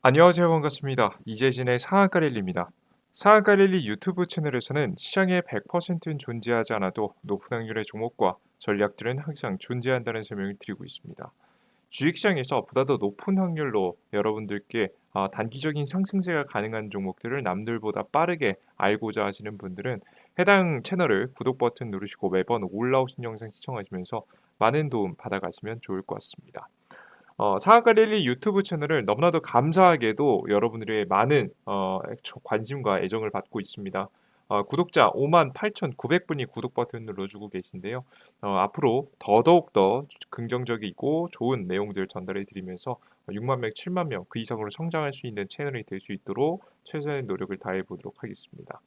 안녕하세요. 반갑습니다. 이재진의 상한가 랠리입니다. 상한가 랠리 유튜브 채널에서는 시장에 100%는 존재하지 않아도 높은 확률의 종목과 전략들은 항상 존재한다는 설명을 드리고 있습니다. 주식시장에서 보다 더 높은 확률로 여러분들께 단기적인 상승세가 가능한 종목들을 남들보다 빠르게 알고자 하시는 분들은 해당 채널을 구독 버튼 누르시고 매번 올라오신 영상 시청하시면서 많은 도움 받아가시면 좋을 것 같습니다. 상한가 랠리 유튜브 채널을 너무나도 감사하게도 여러분들의 많은 관심과 애정을 받고 있습니다. 구독자 58,900분이 구독 버튼 눌러주고 계신데요. 앞으로 더더욱 더 긍정적이고 좋은 내용들 전달해 드리면서 6만 명, 7만 명 그 이상으로 성장할 수 있는 채널이 될 수 있도록 최선의 노력을 다해 보도록 하겠습니다.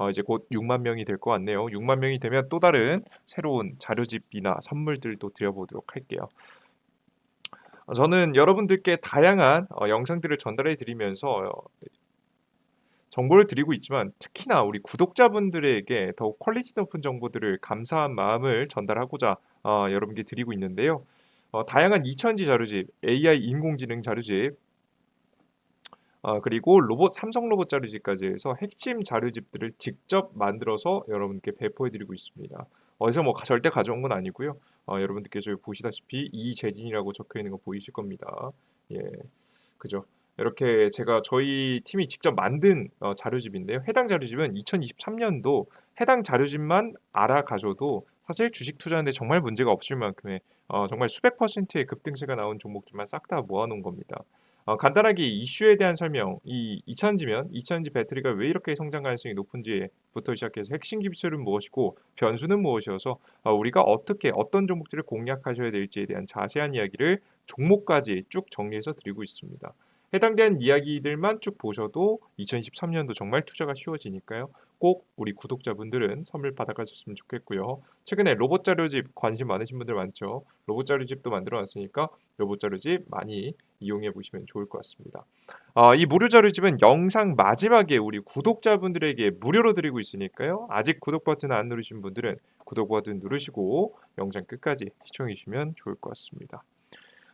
이제 곧 6만 명이 될 것 같네요. 6만 명이 되면 또 다른 새로운 자료집이나 선물들도 드려보도록 할게요. 저는 여러분들께 다양한 영상들을 전달해 드리면서 정보를 드리고 있지만 특히나 우리 구독자분들에게 더욱 퀄리티 높은 정보들을 감사한 마음을 전달하고자 여러분께 드리고 있는데요. 다양한 이천지 자료집, AI 인공지능 자료집, 그리고 삼성 로봇 자료집까지 해서 핵심 자료집들을 직접 만들어서 여러분께 배포해 드리고 있습니다. 어디서 뭐 절대 가져온 건 아니고요. 여러분들께서 보시다시피 이재진이라고 적혀 있는 거 보이실 겁니다. 예, 그죠. 이렇게 제가 저희 팀이 직접 만든 자료집인데요. 해당 자료집은 2023년도 해당 자료집만 알아가셔도 사실 주식 투자하는데 정말 문제가 없을 만큼의 정말 수백 퍼센트의 급등세가 나온 종목들만 싹 다 모아놓은 겁니다. 간단하게 이슈에 대한 설명, 이 이차전지 배터리가 왜 이렇게 성장 가능성이 높은지부터 시작해서 핵심 기술은 무엇이고 변수는 무엇이어서 우리가 어떻게 어떤 종목들을 공략하셔야 될지에 대한 자세한 이야기를 종목까지 쭉 정리해서 드리고 있습니다. 해당된 이야기들만 쭉 보셔도 2023년도 정말 투자가 쉬워지니까요. 꼭 우리 구독자분들은 선물 받아가셨으면 좋겠고요. 최근에 로봇 자료집 관심 많으신 분들 많죠. 로봇 자료집도 만들어 놨으니까 로봇 자료집 많이 이용해 보시면 좋을 것 같습니다. 이 무료 자료집은 영상 마지막에 우리 구독자분들에게 무료로 드리고 있으니까요. 아직 구독 버튼 안 누르신 분들은 구독 버튼 누르시고 영상 끝까지 시청해 주시면 좋을 것 같습니다.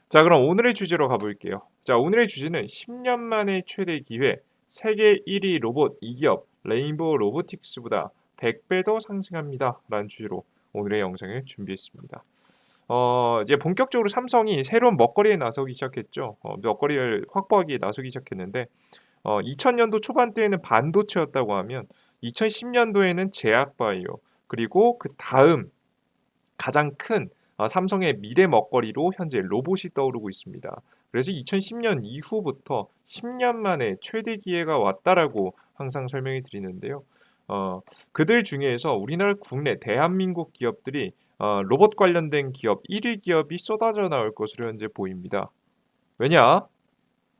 자, 그럼 오늘의 주제로 가볼게요. 자, 오늘의 주제는 10년 만의 최대 기회, 세계 1위 로봇 2기업 레인보우 로보틱스보다 100배 더 상승합니다. 라는 주제로 오늘의 영상을 준비했습니다. 이제 본격적으로 삼성이 새로운 먹거리에 나서기 시작했죠. 먹거리를 확보하기에 나서기 시작했는데 2000년도 초반대에는 반도체였다고 하면 2010년도에는 제약바이오 그리고 그 다음 가장 큰 삼성의 미래 먹거리로 현재 로봇이 떠오르고 있습니다. 그래서 2010년 이후부터 10년 만에 최대 기회가 왔다라고 항상 설명이 드리는데요. 그들 중에서 우리나라 국내 대한민국 기업들이 로봇 관련된 기업 1위 기업이 쏟아져 나올 것으로 현재 보입니다. 왜냐?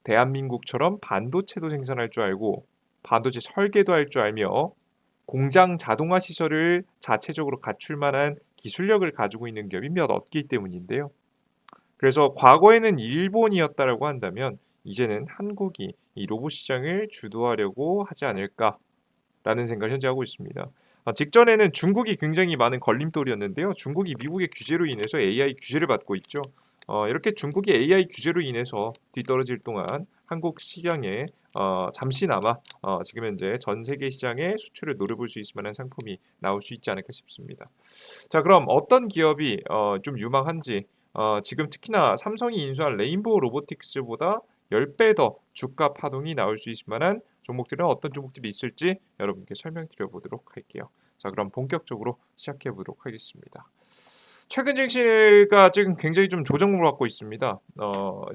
대한민국처럼 반도체도 생산할 줄 알고 반도체 설계도 할 줄 알며 공장 자동화 시설을 자체적으로 갖출 만한 기술력을 가지고 있는 기업이 몇 없기 때문인데요. 그래서 과거에는 일본이었다라고 한다면 이제는 한국이 이 로봇 시장을 주도하려고 하지 않을까라는 생각을 현재 하고 있습니다. 직전에는 중국이 굉장히 많은 걸림돌이었는데요. 중국이 미국의 규제로 인해서 AI 규제를 받고 있죠. 이렇게 중국의 AI 규제로 인해서 뒤떨어질 동안 한국 시장에 잠시나마 지금 현재 전 세계 시장에 수출을 노려볼 수 있을 만한 상품이 나올 수 있지 않을까 싶습니다. 자, 그럼 어떤 기업이 좀 유망한지 지금 특히나 삼성이 인수한 레인보우 로보틱스보다 10배 더 주가 파동이 나올 수 있을 만한 종목들은 어떤 종목들이 있을지 여러분께 설명드려 보도록 할게요. 자, 그럼 본격적으로 시작해 보도록 하겠습니다. 최근 증시가 지금 굉장히 좀 조정을 받고 있습니다.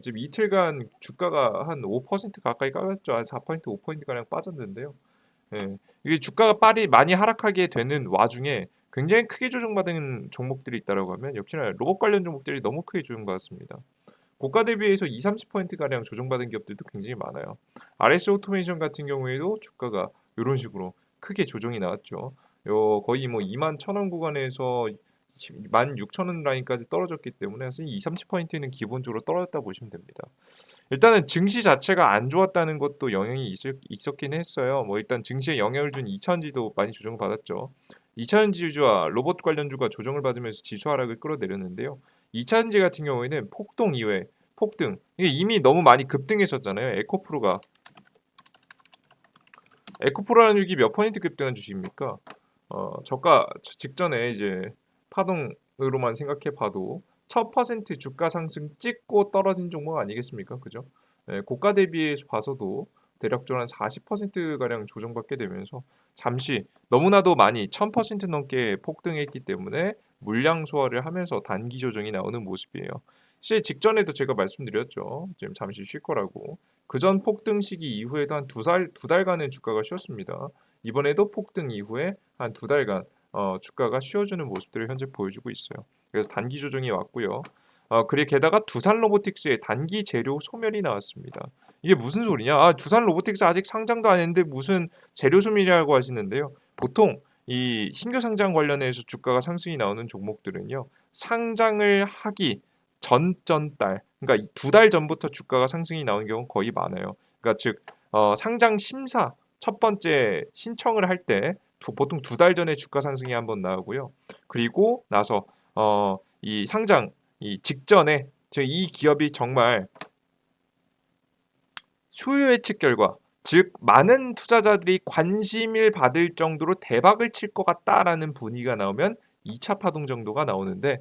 지금 이틀간 주가가 한 5% 가까이 까졌죠. 한 4%, 5% 가량 빠졌는데요. 예. 이게 주가가 빨리 많이 하락하게 되는 와중에 굉장히 크게 조정받은 종목들이 있다라고 하면 역시나 로봇 관련 종목들이 너무 크게 조정받았습니다. 고가 대비해서 2, 30% 가량 조정받은 기업들도 굉장히 많아요. RS 오토메이션 같은 경우에도 주가가 이런 식으로 크게 조정이 나왔죠. 거의 뭐 2만 1,000원 구간에서 16,000원 라인까지 떨어졌기 때문에 사실 2, 30%는 기본적으로 떨어졌다 보시면 됩니다. 일단은 증시 자체가 안 좋았다는 것도 영향이 있었긴 했어요. 뭐 일단 증시에 영향을 준 이차전지도 많이 조정을 받았죠. 이차전지주와 로봇 관련주가 조정을 받으면서 지수 하락을 끌어내렸는데요. 이차전지 같은 경우에는 폭동 이후에 폭등. 이게 이미 너무 많이 급등했었잖아요. 에코프로라는 주식이 몇 퍼센트 급등한 주식입니까? 저가 직전에 이제 파동으로만 생각해 봐도 1000% 주가 상승 찍고 떨어진 종목 아니겠습니까? 그죠? 예, 고가 대비해서 봐서도 대략적으로 한 40%가량 조정받게 되면서 잠시 너무나도 많이 1000% 넘게 폭등했기 때문에 물량 소화를 하면서 단기 조정이 나오는 모습이에요. 사실 직전에도 제가 말씀드렸죠. 지금 잠시 쉴 거라고. 그전 폭등 시기 이후에도 한 두 달간은 주가가 쉬었습니다. 이번에도 폭등 이후에 한 두 달간 주가가 쉬어주는 모습들을 현재 보여주고 있어요. 그래서 단기 조정이 왔고요. 그리고 게다가 두산 로보틱스의 단기 재료 소멸이 나왔습니다. 이게 무슨 소리냐? 두산 로보틱스 아직 상장도 안 했는데 무슨 재료 소멸이라고 하시는데요. 보통 이 신규 상장 관련해서 주가가 상승이 나오는 종목들은요. 상장을 하기 전달, 그러니까 두 달 전부터 주가가 상승이 나오는 경우는 거의 많아요. 그러니까 즉 상장 심사 첫 번째 신청을 할 때 보통 두 달 전에 주가 상승이 한번 나오고요. 그리고 나서 이 상장 이 직전에 이 기업이 정말 수요 예측 결과, 즉 많은 투자자들이 관심을 받을 정도로 대박을 칠 것 같다라는 분위기가 나오면 2차 파동 정도가 나오는데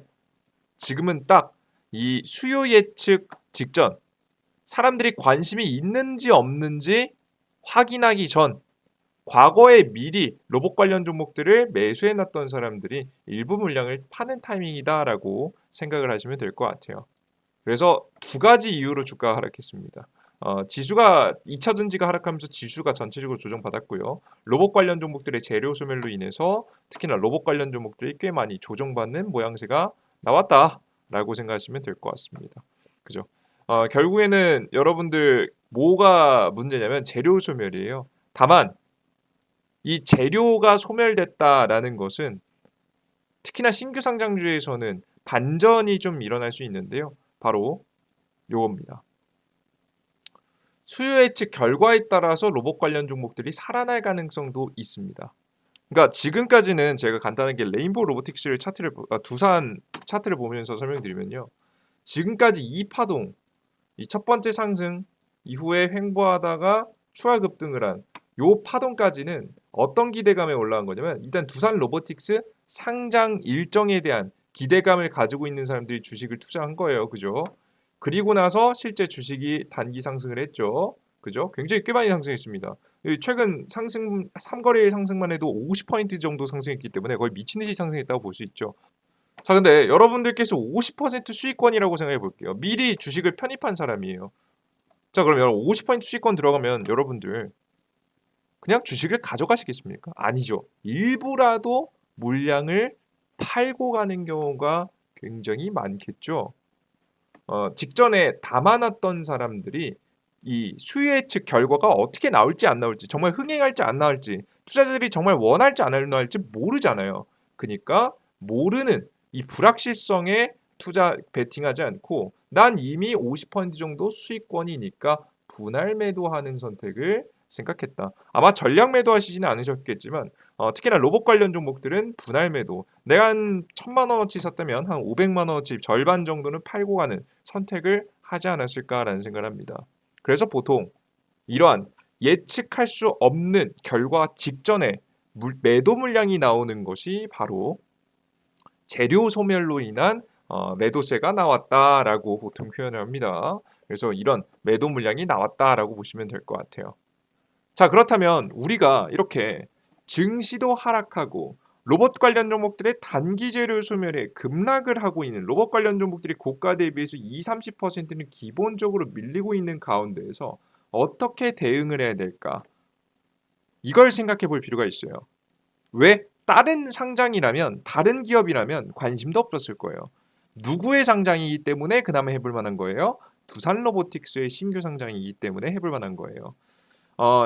지금은 딱 이 수요 예측 직전 사람들이 관심이 있는지 없는지 확인하기 전 과거에 미리 로봇 관련 종목들을 매수해 놨던 사람들이 일부 물량을 파는 타이밍이다라고 생각을 하시면 될 것 같아요. 그래서 두 가지 이유로 주가가 하락했습니다. 지수가 2차 전지가 하락하면서 지수가 전체적으로 조정받았고요. 로봇 관련 종목들의 재료 소멸로 인해서 특히나 로봇 관련 종목들이 꽤 많이 조정받는 모양새가 나왔다라고 생각하시면 될 것 같습니다. 그죠? 결국에는 여러분들 뭐가 문제냐면 재료 소멸이에요. 다만 이 재료가 소멸됐다라는 것은 특히나 신규 상장주에서는 반전이 좀 일어날 수 있는데요. 바로 요겁니다. 수요 예측 결과에 따라서 로봇 관련 종목들이 살아날 가능성도 있습니다. 그러니까 지금까지는 제가 간단하게 레인보우 로보틱스를 두산 차트를 보면서 설명드리면요. 지금까지 이 파동, 이 첫 번째 상승 이후에 횡보하다가 추가 급등을 한 요 파동까지는 어떤 기대감에 올라간 거냐면 일단 두산 로보틱스 상장 일정에 대한 기대감을 가지고 있는 사람들이 주식을 투자한 거예요. 그죠? 그리고 나서 실제 주식이 단기 상승을 했죠. 그죠? 굉장히 꽤 많이 상승했습니다. 최근 상승 3거래일 상승만 해도 50% 정도 상승했기 때문에 거의 미친 듯이 상승했다고 볼 수 있죠. 자, 근데 여러분들께서 50% 수익권이라고 생각해 볼게요. 미리 주식을 편입한 사람이에요. 자, 그럼 여러분 50% 수익권 들어가면 여러분들 그냥 주식을 가져가시겠습니까? 아니죠. 일부라도 물량을 팔고 가는 경우가 굉장히 많겠죠. 직전에 담아놨던 사람들이 이 수요 예측 결과가 어떻게 나올지 안 나올지, 정말 흥행할지 안 나올지, 투자자들이 정말 원할지 안 원할지 모르잖아요. 그러니까 모르는 이 불확실성에 투자 베팅하지 않고 난 이미 50% 정도 수익권이니까 분할 매도하는 선택을 생각했다. 아마 전량 매도하시지는 않으셨겠지만 특히나 로봇 관련 종목들은 분할 매도. 내가 한 1000만 원어치 샀다면 한 500만 원어치 절반 정도는 팔고 가는 선택을 하지 않았을까라는 생각을 합니다. 그래서 보통 이러한 예측할 수 없는 결과 직전에 매도 물량이 나오는 것이 바로 재료 소멸로 인한 매도세가 나왔다라고 보통 표현을 합니다. 그래서 이런 매도 물량이 나왔다라고 보시면 될 것 같아요. 자, 그렇다면 우리가 이렇게 증시도 하락하고 로봇 관련 종목들의 단기 재료 소멸에 급락을 하고 있는 로봇 관련 종목들이 고가 대비해서 20-30%는 기본적으로 밀리고 있는 가운데에서 어떻게 대응을 해야 될까? 이걸 생각해 볼 필요가 있어요. 왜? 다른 상장이라면, 다른 기업이라면 관심도 없었을 거예요. 누구의 상장이기 때문에 그나마 해볼 만한 거예요? 두산 로보틱스의 신규 상장이기 때문에 해볼 만한 거예요.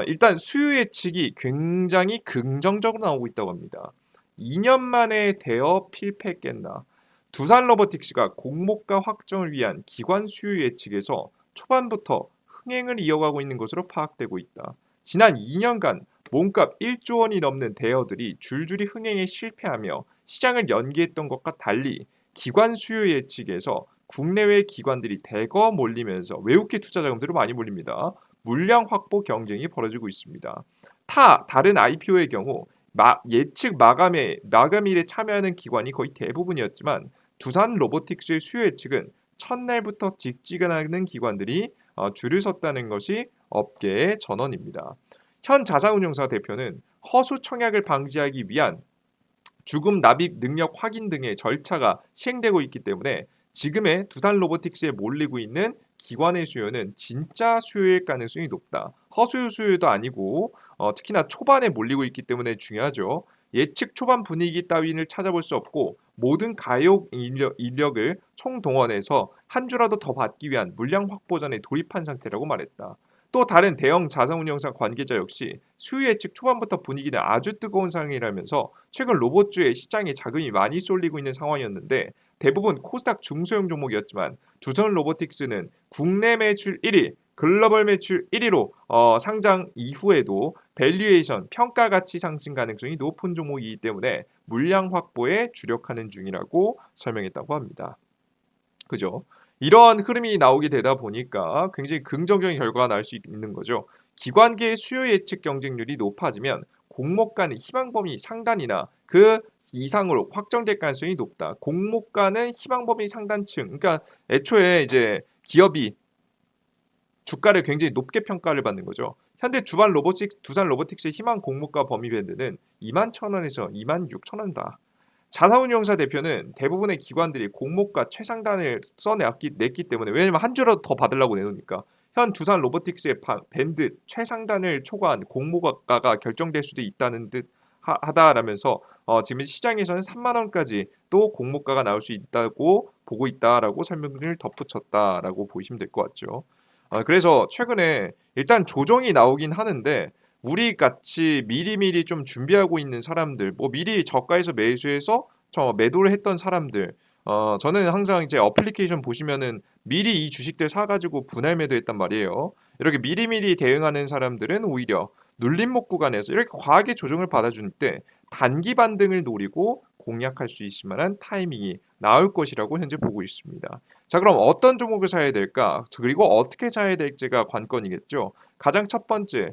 일단 수요 예측이 굉장히 긍정적으로 나오고 있다고 합니다. 2년 만에 대여 필패 깬다. 두산 로보틱스가 공모가 확정을 위한 기관 수요 예측에서 초반부터 흥행을 이어가고 있는 것으로 파악되고 있다. 지난 2년간 몸값 1조 원이 넘는 대여들이 줄줄이 흥행에 실패하며 시장을 연기했던 것과 달리 기관 수요 예측에서 국내외 기관들이 대거 몰리면서 외국계 투자 자금들이 많이 몰립니다. 물량 확보 경쟁이 벌어지고 있습니다. 다른 IPO의 경우 예측 마감일에 참여하는 기관이 거의 대부분이었지만 두산 로보틱스의 수요 예측은 첫날부터 직지근하는 기관들이 줄을 섰다는 것이 업계의 전언입니다. 현 자산운용사 대표는 허수 청약을 방지하기 위한 주금 납입 능력 확인 등의 절차가 시행되고 있기 때문에 지금의 두산 로보틱스에 몰리고 있는 기관의 수요는 진짜 수요일 가능성이 높다. 허수 수요도 아니고 특히나 초반에 몰리고 있기 때문에 중요하죠. 예측 초반 분위기 따위를 찾아볼 수 없고 모든 가용 인력을 총동원해서 한 주라도 더 받기 위한 물량 확보전에 돌입한 상태라고 말했다. 또 다른 대형 자산운용사 관계자 역시 수요 예측 초반부터 분위기는 아주 뜨거운 상황이라면서 최근 로봇주의 시장에 자금이 많이 쏠리고 있는 상황이었는데 대부분 코스닥 중소형 종목이었지만 두산 로보틱스는 국내 매출 1위, 글로벌 매출 1위로 상장 이후에도 밸류에이션, 평가 가치 상승 가능성이 높은 종목이기 때문에 물량 확보에 주력하는 중이라고 설명했다고 합니다. 그죠? 이런 흐름이 나오게 되다 보니까 굉장히 긍정적인 결과가 날 수 있는 거죠. 기관계의 수요 예측 경쟁률이 높아지면 공모 간의 희망 범위 상단이나 그 이상으로 확정될 가능성이 높다. 공모 간의 희망 범위 상단층, 그러니까 애초에 이제 기업이 주가를 굉장히 높게 평가를 받는 거죠. 현재 두산 로보틱스의 희망 공모가 범위 밴드는 21,000원에서 26,000원이다. 자산운용사 대표는 대부분의 기관들이 공모가 최상단을 냈기 때문에 왜냐면 한 주라도 더 받으려고 내놓으니까 현 두산 로보틱스의 밴드 최상단을 초과한 공모가가 결정될 수도 있다는 듯 하다라면서 지금 시장에서는 3만 원까지 또 공모가가 나올 수 있다고 보고 있다라고 설명을 덧붙였다라고 보시면 될 것 같죠. 그래서 최근에 일단 조정이 나오긴 하는데 우리 같이 미리미리 좀 준비하고 있는 사람들, 뭐 미리 저가에서 매수해서 매도를 했던 사람들, 저는 항상 이제 어플리케이션 보시면은 미리 이 주식들 사가지고 분할 매도했단 말이에요. 이렇게 미리미리 대응하는 사람들은 오히려 눌림목 구간에서 이렇게 과하게 조정을 받아줄 때 단기 반등을 노리고 공략할 수 있을 만한 타이밍이 나올 것이라고 현재 보고 있습니다. 자, 그럼 어떤 종목을 사야 될까? 그리고 어떻게 사야 될지가 관건이겠죠. 가장 첫 번째,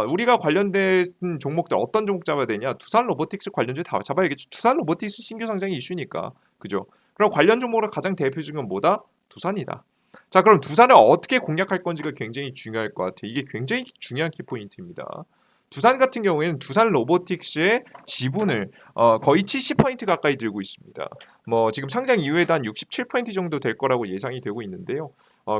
우리가 관련된 종목들 어떤 종목 잡아야 되냐? 두산 로보틱스 관련주 다 잡아야겠죠. 두산 로보틱스 신규 상장이 이슈니까. 그죠? 그럼 관련 종목으로 가장 대표적인 건 뭐다? 두산이다. 자, 그럼 두산을 어떻게 공략할 건지가 굉장히 중요할 것 같아요. 이게 굉장히 중요한 키포인트입니다. 두산 같은 경우에는 두산 로보틱스의 지분을 거의 70% 가까이 들고 있습니다. 뭐 지금 상장 이후에도 한 67% 정도 될 거라고 예상이 되고 있는데요.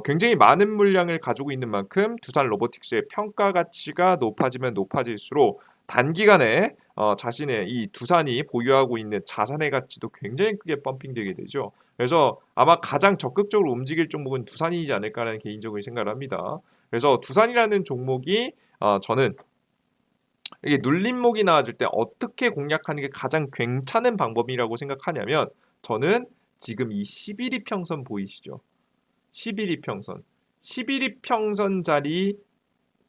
굉장히 많은 물량을 가지고 있는 만큼 두산 로보틱스의 평가 가치가 높아지면 높아질수록 단기간에 자신의 이 두산이 보유하고 있는 자산의 가치도 굉장히 크게 펌핑되게 되죠. 그래서 아마 가장 적극적으로 움직일 종목은 두산이지 않을까라는 개인적으로 생각을 합니다. 그래서 두산이라는 종목이 저는 이게 눌림목이 나와줄 때 어떻게 공략하는 게 가장 괜찮은 방법이라고 생각하냐면 저는 지금 이 11이 평선 보이시죠? 11이 평선. 11이 평선 자리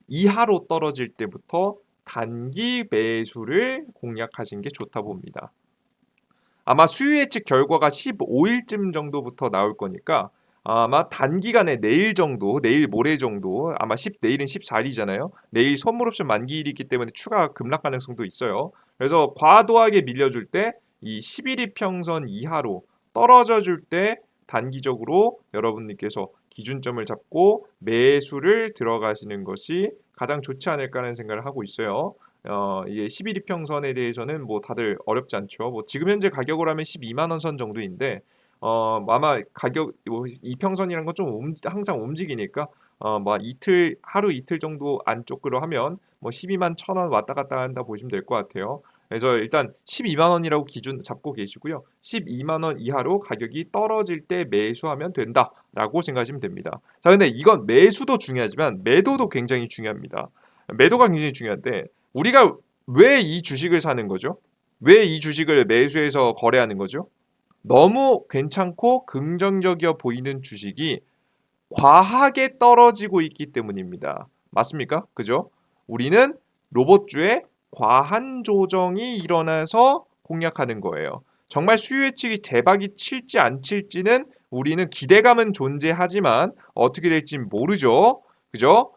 이하로 떨어질 때부터 단기 매수를 공략하신 게 좋다 봅니다. 아마 수요 예측 결과가 15일쯤 정도부터 나올 거니까 아마 단기간에 내일 정도, 내일 모레 정도, 아마 내일은 14일이잖아요. 내일 선물 옵션 만기일이기 때문에 추가 급락 가능성도 있어요. 그래서 과도하게 밀려줄 때 이 11일 평선 이하로 떨어져 줄 때 단기적으로 여러분들께서 기준점을 잡고 매수를 들어가시는 것이 가장 좋지 않을까 하는 생각을 하고 있어요. 이게 11일 평선에 대해서는 뭐 다들 어렵지 않죠. 뭐 지금 현재 가격으로 하면 12만 원 선 정도인데 아마 가격 이평선이라는 건 좀 항상 움직이니까 뭐 하루 이틀 정도 안쪽으로 하면 뭐 12만 1,000원 왔다 갔다 한다 보시면 될 것 같아요. 그래서 일단 12만 원이라고 기준 잡고 계시고요. 12만 원 이하로 가격이 떨어질 때 매수하면 된다라고 생각하시면 됩니다. 자, 근데 이건 매수도 중요하지만 매도도 굉장히 중요합니다. 매도가 굉장히 중요한데 우리가 왜 이 주식을 사는 거죠? 왜 이 주식을 매수해서 거래하는 거죠? 너무 괜찮고 긍정적이어 보이는 주식이 과하게 떨어지고 있기 때문입니다. 맞습니까? 그죠? 우리는 로봇주의 과한 조정이 일어나서 공략하는 거예요. 정말 수요 예측이 대박이 칠지 안 칠지는 우리는 기대감은 존재하지만 어떻게 될지 모르죠. 그죠?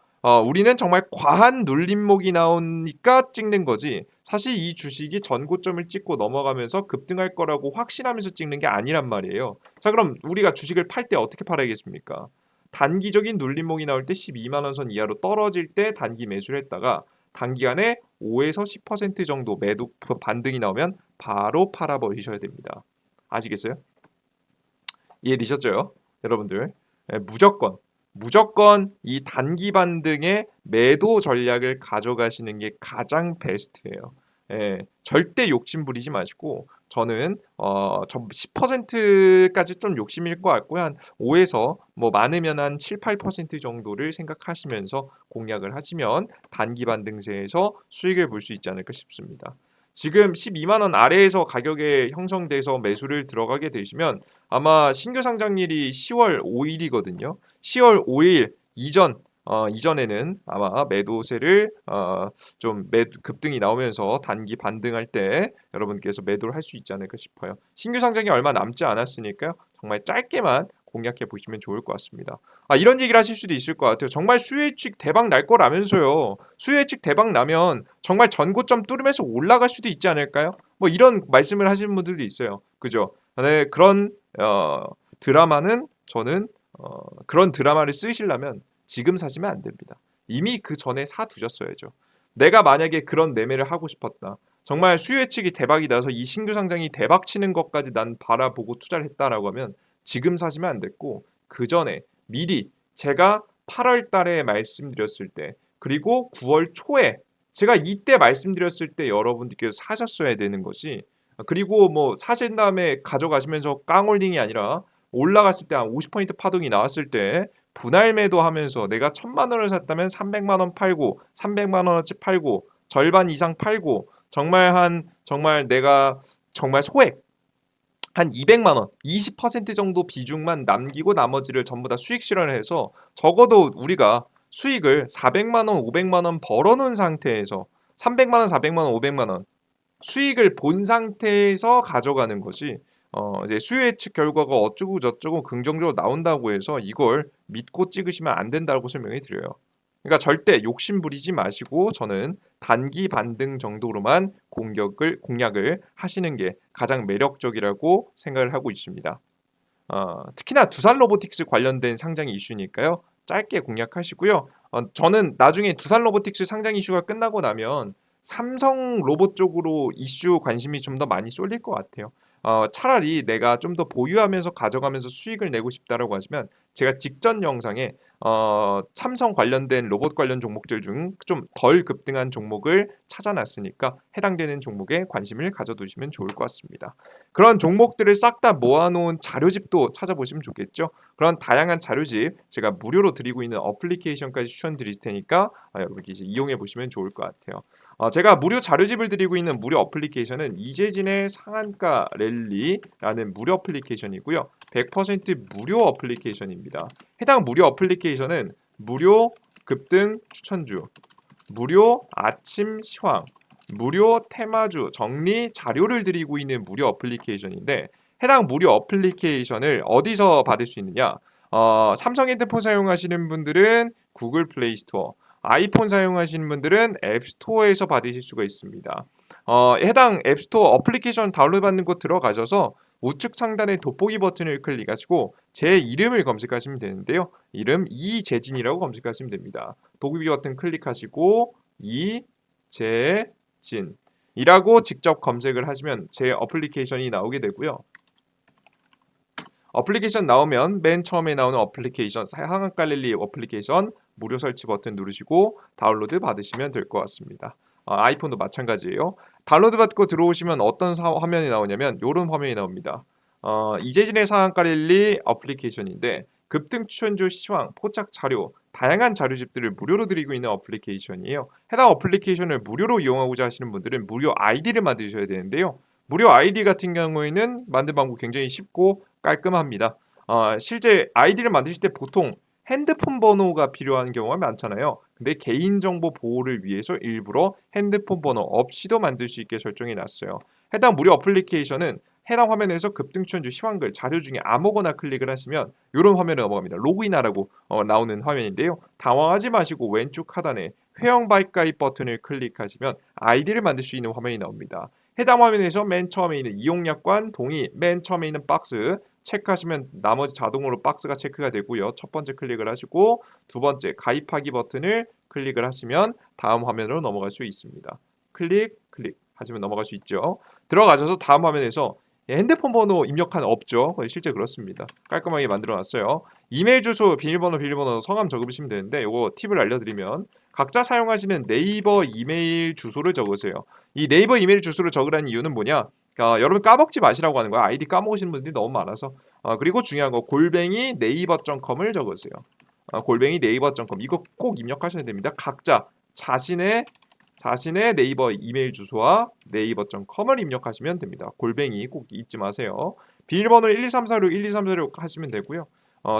우리는 정말 과한 눌림목이 나오니까 찍는 거지. 사실 이 주식이 전고점을 찍고 넘어가면서 급등할 거라고 확신하면서 찍는 게 아니란 말이에요. 자, 그럼 우리가 주식을 팔 때 어떻게 팔아야겠습니까? 단기적인 눌림목이 나올 때 12만 원 선 이하로 떨어질 때 단기 매수를 했다가 단기간에 5에서 10% 정도 매도 반등이 나오면 바로 팔아버리셔야 됩니다. 아시겠어요? 이해되셨죠? 여러분들. 무조건 이 단기 반등의 매도 전략을 가져가시는 게 가장 베스트예요. 절대 욕심 부리지 마시고 저는 10%까지 좀 욕심일 것 같고요. 한 5에서 뭐 많으면 한 7, 8% 정도를 생각하시면서 공략을 하시면 단기 반등세에서 수익을 볼 수 있지 않을까 싶습니다. 지금 12만 원 아래에서 가격에 형성돼서 매수를 들어가게 되시면 아마 신규 상장일이 10월 5일이거든요. 10월 5일 이전에는 아마 매도세를 좀 급등이 나오면서 단기 반등할 때 여러분께서 매도를 할 수 있지 않을까 싶어요. 신규 상장이 얼마 남지 않았으니까요. 정말 짧게만 공략해 보시면 좋을 것 같습니다. 이런 얘기를 하실 수도 있을 것 같아요. 정말 수혜측 대박 날 거라면서요. 수혜측 대박 나면 정말 전고점 뚫으면서 올라갈 수도 있지 않을까요? 뭐 이런 말씀을 하시는 분들도 있어요. 그죠? 네, 그런 드라마는 저는 그런 드라마를 쓰시려면 지금 사시면 안 됩니다. 이미 그 전에 사두셨어야죠. 내가 만약에 그런 매매를 하고 싶었다. 정말 수혜측이 대박이 나서 이 신규 상장이 대박 치는 것까지 난 바라보고 투자를 했다라고 하면 지금 사시면 안 됐고 그 전에 미리 제가 8월 달에 말씀드렸을 때 그리고 9월 초에 제가 이때 말씀드렸을 때 여러분들께서 사셨어야 되는 것이 그리고 뭐 사신 다음에 가져가시면서 깡홀딩이 아니라 올라갔을 때 한 50% 파동이 나왔을 때 분할 매도하면서 내가 1,000만 원을 샀다면 300만 원 팔고 300만 원어치 팔고 절반 이상 팔고 정말 내가 정말 소액 한 200만 원, 20% 정도 비중만 남기고 나머지를 전부 다 수익 실현을 해서 적어도 우리가 수익을 400만 원, 500만 원 벌어놓은 상태에서 300만 원, 400만 원, 500만 원 수익을 본 상태에서 가져가는 것이 이제 수요 예측 결과가 어쩌고 저쩌고 긍정적으로 나온다고 해서 이걸 믿고 찍으시면 안 된다고 설명해 드려요. 그러니까 절대 욕심 부리지 마시고 저는 단기 반등 정도로만 공략을 하시는 게 가장 매력적이라고 생각을 하고 있습니다. 특히나 두산 로보틱스 관련된 상장 이슈니까요. 짧게 공략하시고요. 저는 나중에 두산 로보틱스 상장 이슈가 끝나고 나면 삼성 로봇 쪽으로 이슈 관심이 좀 더 많이 쏠릴 것 같아요. 차라리 내가 좀 더 보유하면서 가져가면서 수익을 내고 싶다라고 하시면 제가 직전 영상에 삼성 관련된 로봇 관련 종목들 중 좀 덜 급등한 종목을 찾아놨으니까 해당되는 종목에 관심을 가져두시면 좋을 것 같습니다. 그런 종목들을 싹 다 모아놓은 자료집도 찾아보시면 좋겠죠. 그런 다양한 자료집 제가 무료로 드리고 있는 어플리케이션까지 추천드릴 테니까 여러분께 이제 이용해 보시면 좋을 것 같아요. 제가 무료 자료집을 드리고 있는 무료 어플리케이션은 이재진의 상한가 랠리라는 무료 어플리케이션이고요. 100% 무료 어플리케이션입니다. 해당 무료 어플리케이션은 무료 급등 추천주, 무료 아침 시황, 무료 테마주 정리 자료를 드리고 있는 무료 어플리케이션인데 해당 무료 어플리케이션을 어디서 받을 수 있느냐? 삼성 핸드폰 사용하시는 분들은 구글 플레이 스토어, 아이폰 사용하시는 분들은 앱스토어에서 받으실 수가 있습니다. 해당 앱스토어 어플리케이션 다운로드 받는 곳 들어가셔서 우측 상단의 돋보기 버튼을 클릭하시고 제 이름을 검색하시면 되는데요. 이름 이재진이라고 검색하시면 됩니다. 돋보기 버튼 클릭하시고 이재진이라고 직접 검색을 하시면 제 어플리케이션이 나오게 되고요. 어플리케이션 나오면 맨 처음에 나오는 어플리케이션 상한가 랠리 어플리케이션 무료 설치 버튼 누르시고 다운로드 받으시면 될 것 같습니다. 아이폰도 마찬가지예요. 다운로드 받고 들어오시면 어떤 화면이 나오냐면 이런 화면이 나옵니다. 이재진의 상한가 랠리 어플리케이션인데 급등 추천주 시황, 포착 자료, 다양한 자료집들을 무료로 드리고 있는 어플리케이션이에요. 해당 어플리케이션을 무료로 이용하고자 하시는 분들은 무료 아이디를 만드셔야 되는데요. 무료 아이디 같은 경우에는 만든 방법 굉장히 쉽고 깔끔합니다. 실제 아이디를 만드실 때 보통 핸드폰 번호가 필요한 경우가 많잖아요. 근데 개인정보 보호를 위해서 일부러 핸드폰 번호 없이도 만들 수 있게 설정해 놨어요. 해당 무료 어플리케이션은 해당 화면에서 급등 추천주 시황글 자료 중에 아무거나 클릭을 하시면 이런 화면에 넘어갑니다. 로그인하라고 나오는 화면인데요. 당황하지 마시고 왼쪽 하단에 회원 가입 버튼을 클릭하시면 아이디를 만들 수 있는 화면이 나옵니다. 해당 화면에서 맨 처음에 있는 이용약관 동의, 맨 처음에 있는 박스 체크하시면 나머지 자동으로 박스가 체크가 되고요. 첫 번째 클릭을 하시고 두 번째 가입하기 버튼을 클릭을 하시면 다음 화면으로 넘어갈 수 있습니다. 클릭 하시면 넘어갈 수 있죠. 들어가셔서 다음 화면에서 핸드폰 번호 입력하는 없죠. 실제 그렇습니다. 깔끔하게 만들어놨어요. 이메일 주소, 비밀번호, 성함 적으시면 되는데 이거 팁을 알려드리면 각자 사용하시는 네이버 이메일 주소를 적으세요. 이 네이버 이메일 주소를 적으라는 이유는 뭐냐? 여러분 까먹지 마시라고 하는 거야. 아이디 까먹으시는 분들이 너무 많아서. 그리고 중요한 거 골뱅이 네이버.com을 적으세요. 골뱅이 네이버.com 이거 꼭 입력하셔야 됩니다. 각자 자신의 네이버 이메일 주소와 네이버.com을 입력하시면 됩니다. 골뱅이 꼭 잊지 마세요. 비밀번호 12346 12346 하시면 되고요.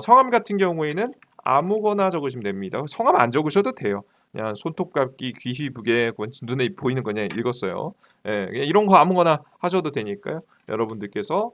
성함 같은 경우에는 아무거나 적으시면 됩니다. 성함 안 적으셔도 돼요. 그냥 손톱깎이, 귀희부개, 눈에 보이는 거 그냥 읽었어요. 예, 그냥 이런 거 아무거나 하셔도 되니까요. 여러분들께서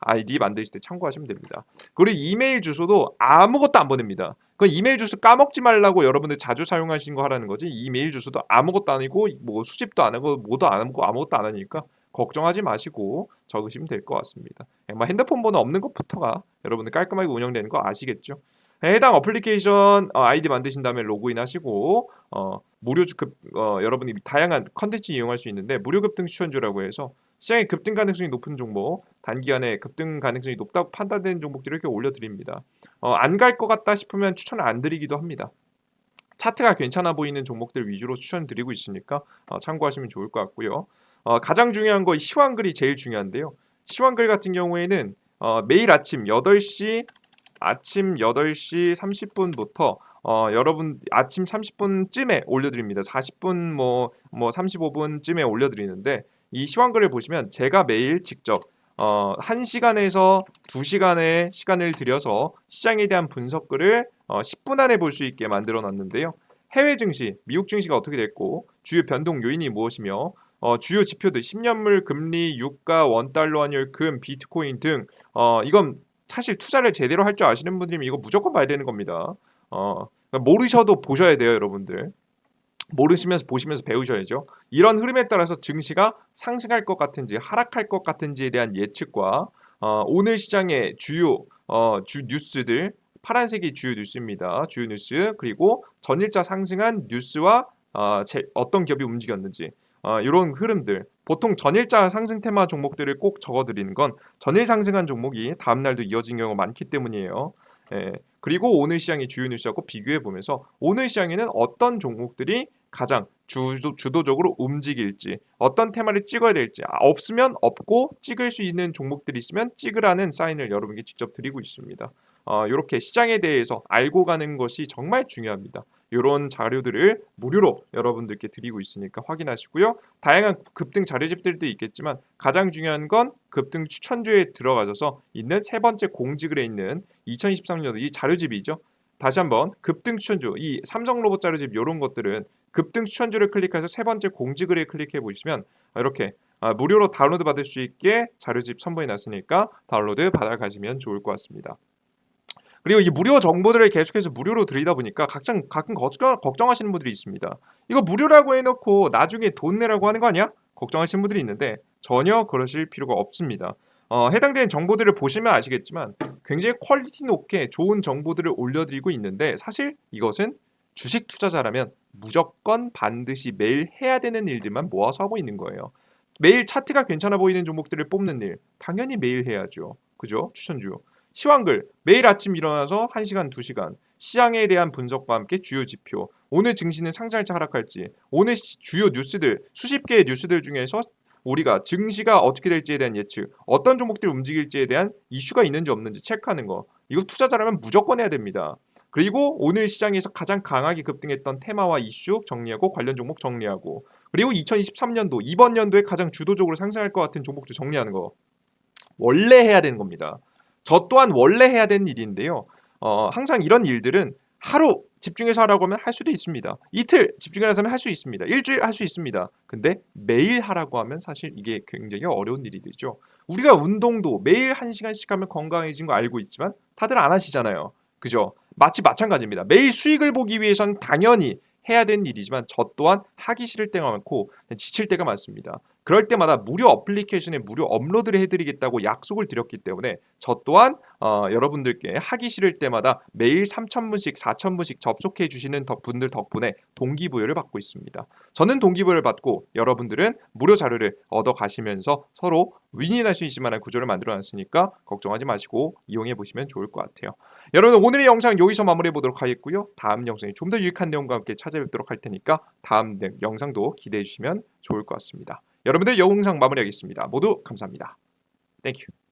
아이디 만드실 때 참고하시면 됩니다. 그리고 이메일 주소도 아무것도 안 보냅니다. 그 이메일 주소 까먹지 말라고 여러분들 자주 사용하시는 거 하라는 거지. 이메일 주소도 아무것도 아니고 뭐 수집도 안 하고 뭐도 안 하고 아무것도 안 하니까 걱정하지 마시고 적으시면 될 것 같습니다. 핸드폰 번호 없는 것부터가 여러분들 깔끔하게 운영되는 거 아시겠죠? 해당 어플리케이션 아이디 만드신 다음에 로그인 하시고 무료 여러분이 다양한 컨텐츠 이용할 수 있는데 무료 급등 추천주라고 해서 시장의 급등 가능성이 높은 종목, 단기간에 급등 가능성이 높다고 판단되는 종목들을 이렇게 올려드립니다. 안 갈 것 같다 싶으면 추천을 안 드리기도 합니다. 차트가 괜찮아 보이는 종목들 위주로 추천드리고 있으니까 참고하시면 좋을 것 같고요. 가장 중요한 거 시황글이 제일 중요한데요. 시황글 같은 경우에는 매일 아침 8시 30분부터 여러분 아침 30분쯤에 올려드립니다. 40분 뭐 35분쯤에 올려드리는데 이 시황글을 보시면 제가 매일 직접 1시간에서 2시간의 시간을 들여서 시장에 대한 분석글을 10분 안에 볼 수 있게 만들어 놨는데요. 해외 증시, 미국 증시가 어떻게 됐고 주요 변동 요인이 무엇이며 주요 지표들 10년물 금리, 유가, 원달러 환율, 금, 비트코인 등 이건 사실 투자를 제대로 할 줄 아시는 분들이면 이거 무조건 봐야 되는 겁니다. 모르셔도 보셔야 돼요, 여러분들. 모르시면서 보시면서 배우셔야죠. 이런 흐름에 따라서 증시가 상승할 것 같은지 하락할 것 같은지에 대한 예측과 오늘 시장의 주요 뉴스들 파란색이 주요 뉴스입니다. 주요 뉴스 그리고 전일자 상승한 뉴스와 어떤 기업이 움직였는지 이런 흐름들 보통 전일자 상승 테마 종목들을 꼭 적어드리는 건 전일 상승한 종목이 다음날도 이어진 경우가 많기 때문이에요. 그리고 오늘 시장의 주요 뉴스하고 비교해 보면서 오늘 시장에는 어떤 종목들이 가장 주도적으로 움직일지 어떤 테마를 찍어야 될지 없으면 없고 찍을 수 있는 종목들이 있으면 찍으라는 사인을 여러분께 직접 드리고 있습니다. 이렇게 시장에 대해서 알고 가는 것이 정말 중요합니다. 이런 자료들을 무료로 여러분들께 드리고 있으니까 확인하시고요. 다양한 급등 자료집들도 있겠지만 가장 중요한 건 급등 추천주에 들어가셔서 있는 세 번째 공지글에 있는 2023년도 이 자료집이죠. 다시 한번 급등 추천주 이 삼성로봇 자료집 이런 것들은 급등 추천주를 클릭해서 세 번째 공지글에 클릭해 보시면 이렇게 무료로 다운로드 받을 수 있게 자료집 선보여 놨으니까 다운로드 받아가시면 좋을 것 같습니다. 그리고 이 무료 정보들을 계속해서 무료로 드리다 보니까 가끔 걱정하시는 분들이 있습니다. 이거 무료라고 해놓고 나중에 돈 내라고 하는 거 아니야? 걱정하시는 분들이 있는데 전혀 그러실 필요가 없습니다. 해당되는 정보들을 보시면 아시겠지만 굉장히 퀄리티 높게 좋은 정보들을 올려드리고 있는데 사실 이것은 주식 투자자라면 무조건 반드시 매일 해야 되는 일들만 모아서 하고 있는 거예요. 매일 차트가 괜찮아 보이는 종목들을 뽑는 일 당연히 매일 해야죠. 그죠? 추천주. 시황글 매일 아침 일어나서 1시간 2시간 시장에 대한 분석과 함께 주요 지표 오늘 증시는 상장할지 하락할지 오늘 주요 뉴스들 수십 개의 뉴스들 중에서 우리가 증시가 어떻게 될지에 대한 예측 어떤 종목들이 움직일지에 대한 이슈가 있는지 없는지 체크하는 거 이거 투자자라면 무조건 해야 됩니다. 그리고 오늘 시장에서 가장 강하게 급등했던 테마와 이슈 정리하고 관련 종목 정리하고 그리고 2023년도 이번 연도에 가장 주도적으로 상승할 것 같은 종목들 정리하는 거 원래 해야 되는 겁니다. 저 또한 원래 해야 되는 일인데요. 항상 이런 일들은 하루 집중해서 하라고 하면 할 수도 있습니다. 이틀 집중해서 하면 할 수 있습니다. 일주일 할 수 있습니다. 근데 매일 하라고 하면 사실 이게 굉장히 어려운 일이 되죠. 우리가 운동도 매일 1시간씩 하면 건강해진 거 알고 있지만 다들 안 하시잖아요. 그죠? 마치 마찬가지입니다. 매일 수익을 보기 위해선 당연히 해야 되는 일이지만 저 또한 하기 싫을 때가 많고 지칠 때가 많습니다. 그럴 때마다 무료 어플리케이션에 무료 업로드를 해드리겠다고 약속을 드렸기 때문에 저 또한 여러분들께 하기 싫을 때마다 매일 3,000분씩 4,000분씩 접속해 주시는 분들 덕분에 동기부여를 받고 있습니다. 저는 동기부여를 받고 여러분들은 무료 자료를 얻어 가시면서 서로 윈윈할 수 있을 만한 구조를 만들어 놨으니까 걱정하지 마시고 이용해 보시면 좋을 것 같아요. 여러분 오늘의 영상 여기서 마무리해 보도록 하겠고요. 다음 영상에 좀 더 유익한 내용과 함께 찾아뵙도록 할 테니까 다음 영상도 기대해 주시면 좋을 것 같습니다. 여러분들 영상 마무리하겠습니다. 모두 감사합니다. 땡큐.